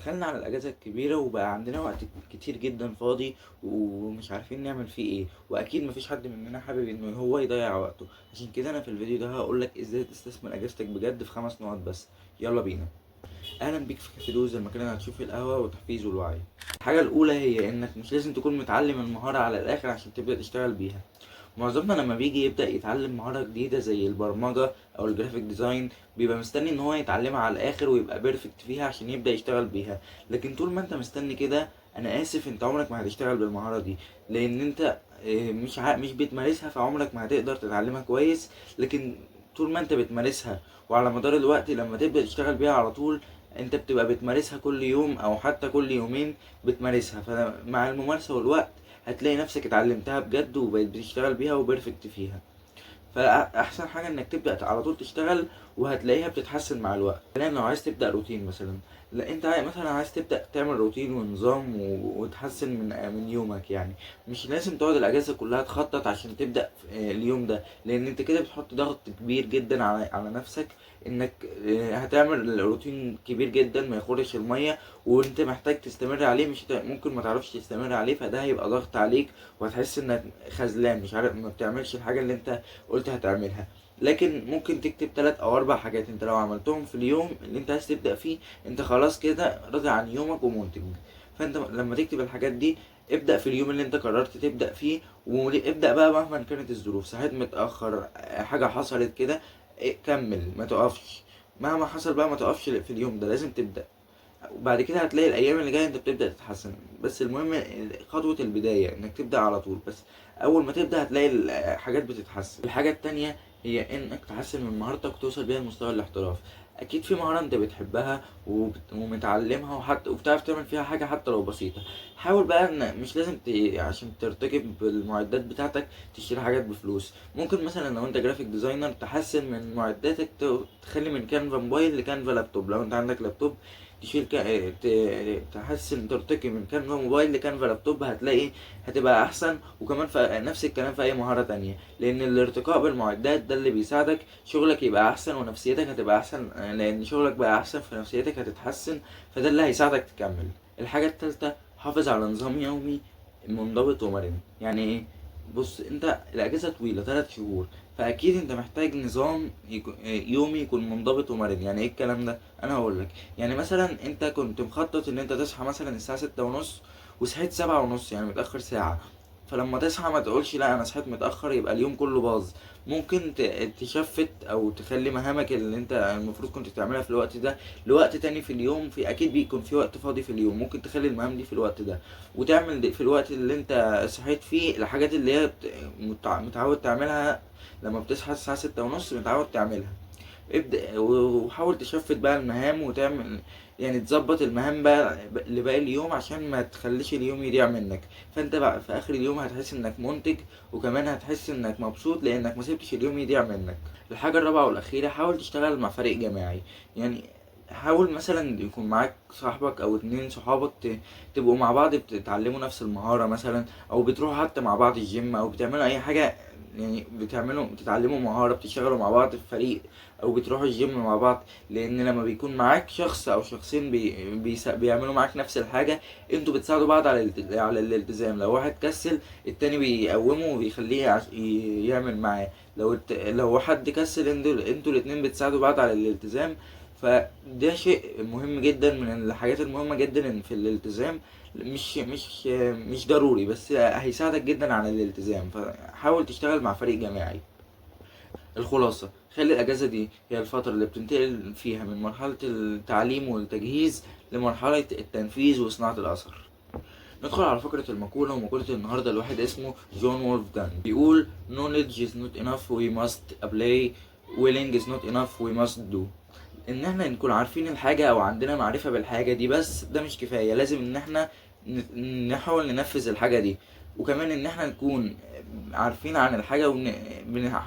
دخلنا على الأجازة الكبيرة وبقى عندنا وقت كتير جدا فاضي ومش عارفين نعمل فيه ايه، واكيد مفيش حد مننا حابب انه هو يضيع وقته. عشان كده انا في الفيديو ده هقولك ازاي تستثمر اجازتك بجد في 5 نقط بس. يلا بينا. اهلا بيك في كافي دوز، المكان اللي هتشوف فيه القهوة والتحفيز والوعي. الحاجة الاولى هي انك مش لازم تكون متعلم المهارة على الاخر عشان تبدأ تشتغل بيها. معظمنا لما بيجي يبدأ يتعلم مهارة جديدة زي البرمجة أو الجرافيك ديزاين بيبقى مستني إن هو يتعلمها على الآخر ويبقى بيرفكت فيها عشان يبدأ يشتغل بيها. لكن طول ما أنت مستني كده، أنا آسف، أنت عمرك ما هتشتغل بالمهارة دي. لأن أنت مش بتمارسها، فعمرك ما هتقدر تتعلمها كويس. لكن طول ما أنت بتمارسها وعلى مدار الوقت لما تبدأ تشتغل بيها على طول، انت بتبقى بتمارسها كل يوم او حتى كل يومين بتمارسها، فمع الممارسة والوقت هتلاقي نفسك اتعلمتها بجد وبقيت بتشتغل بيها وبرفكت فيها. فاحسن حاجه انك تبدا على طول تشتغل، وهتلاقيها بتتحسن مع الوقت. يعني لو عايز تبدا روتين مثلا، لا انت مثلا عايز تبدا تعمل روتين ونظام وتحسن من يومك، يعني مش لازم تقعد الاجازه كلها تخطط عشان تبدا اليوم ده، لان انت كده بتحط ضغط كبير جدا على نفسك. انك هتعمل روتين كبير جدا ما يخرش الميه، وانت محتاج تستمر عليه، مش ممكن ما تعرفش تستمر عليه، فده هيبقى ضغط عليك وهتحس انك خذلان، مش عارف، ما بتعملش الحاجه اللي انت قلت هتعملها. لكن ممكن تكتب 3 أو 4 حاجات انت لو عملتهم في اليوم اللي انت عايز تبدأ فيه، انت خلاص كده راضي عن يومك ومنتج. فانت لما تكتب الحاجات دي، ابدأ في اليوم اللي انت قررت تبدأ فيه، وابدأ بقى مهما كانت الظروف، صحيت متأخر، حاجة حصلت كده، كمل ما تقفش. مهما حصل بقى ما تقفش في اليوم ده، لازم تبدأ. وبعد كده هتلاقي الايام اللي جايه انت بتبدا تتحسن. بس المهم خطوه البدايه انك تبدا على طول، بس اول ما تبدا هتلاقي الحاجات بتتحسن. الحاجه التانية هي انك تحسن من مهارتك وتوصل بيها لمستوى الاحتراف. اكيد في مهاره انت بتحبها ومتعلمها وحتى وبتعرف تعمل فيها حاجه حتى لو بسيطه. حاول بقى ان مش لازم عشان ترتكب بالمعدات بتاعتك تشتري حاجات بفلوس. ممكن مثلا لو انت جرافيك ديزاينر تحسن من معداتك، تخلي من كانفا موبايل لكانفا لابتوب. لو انت عندك لابتوب تشيل تحسن ترتقي من كانفا موبايل لكانفا لابتوب، هتلاقي هتبقى احسن. وكمان نفس الكلام في اي مهارة تانية، لان الارتقاء بالمعدات ده اللي بيساعدك شغلك يبقى احسن ونفسيتك هتبقى احسن، لان شغلك بقى احسن فنفسيتك هتتحسن، فده اللي هيساعدك تكمل. الحاجة التالتة، حافظ على نظام يومي منضبط ومرن. يعني ايه؟ بص، انت الاجازة طويلة 3 شهور، فاكيد انت محتاج نظام يومي يكون منضبط ومرن. يعني ايه الكلام ده؟ انا هقول لك. يعني مثلا انت كنت مخطط ان انت تصحى مثلا الساعة 6:30 وصحيت 7:30، يعني متأخر ساعة. فلما تصحى ما تقولش لا انا صحيت متأخر يبقى اليوم كله باظ. ممكن تشفت او تخلي مهامك اللي انت المفروض كنت تعملها في الوقت ده لوقت تاني في اليوم. في اكيد بيكون في وقت فاضي في اليوم، ممكن تخلي المهام دي في الوقت ده، وتعمل في الوقت اللي انت صحيت فيه الحاجات اللي هي متعود تعملها. لما بتصحى الساعة 6:30 متعود تعملها. ابدأ وحاول تشفت بقى المهام وتعمل، يعني تظبط المهام بقى لباقي اليوم عشان ما تخليش اليوم يضيع منك. فانت بقى في اخر اليوم هتحس انك منتج، وكمان هتحس انك مبسوط لانك ما سبتش اليوم يضيع منك. الحاجة الرابعة والاخيرة، حاول تشتغل مع فريق جماعي. يعني حاول مثلا يكون معاك صاحبك او 2 صحابك، تبقوا مع بعض بتتعلموا نفس المهارة مثلا، او بتروحوا حتى مع بعض الجيم او بتعملوا اي حاجة. يعني بتتعلموا مهارة، بتشتغلوا مع بعض في فريق او بتروحوا الجيم مع بعض. لان لما بيكون معاك شخص او شخصين بيعملوا معاك نفس الحاجة، انتوا بتساعدوا بعض على الالتزام. لو واحد كسل التاني بيقومه وبيخليه يعمل معاه. لو حد كسل انتوا الاتنين بتساعدوا بعض على الالتزام. فده شيء مهم جدا من الحاجات المهمة جدا في الالتزام. مش ضروري، بس هيساعدك جدا على الالتزام، فحاول تشتغل مع فريق جماعي. الخلاصة، خلي الأجازة دي هي الفترة اللي بتنتقل فيها من مرحلة التعليم والتجهيز لمرحلة التنفيذ وصناعة الأثر. ندخل على فقرة المقولة، ومقولة النهاردة الواحد اسمه جون وولفجان بيقول knowledge is not enough we must apply, willing is not enough we must do. ان احنا نكون عارفين الحاجة او عندنا معرفة بالحاجة دي بس ده مش كفاية، لازم ان احنا نحاول ننفذ الحاجة دي. وكمان ان احنا نكون عارفين عن الحاجة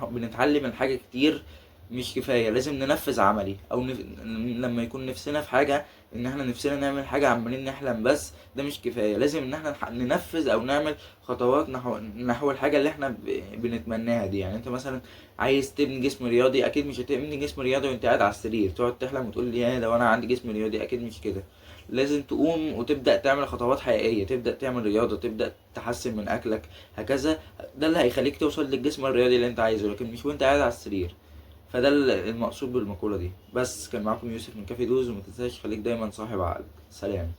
وبنتعلم الحاجة كتير مش كفاية، لازم ننفذ عملي. او لما يكون نفسنا في حاجة، ان احنا نفسنا نعمل حاجة عمالين نحلم بس ده مش كفاية، لازم ان احنا ننفذ او نعمل خطوات نحو الحاجة اللي احنا بنتمناها دي. يعني انت مثلا عايز تبني جسم رياضي، اكيد مش هتبني جسم رياضي وانت قاعد على السرير تقعد تحلم وتقول لي يا لو انا عندي جسم رياضي، اكيد مش كده. لازم تقوم وتبدأ تعمل خطوات حقيقية، تبدأ تعمل رياضة، تبدأ تحسن من أكلك، هكذا. ده اللي هيخليك توصل للجسم الرياضي اللي انت عايزه، لكن مش وانت قاعد على السرير. فده المقصود بالمقولة دي. بس كان معاكم يوسف من كافي دوز، وما تنساش خليك دايما صاحب عقل. سلام.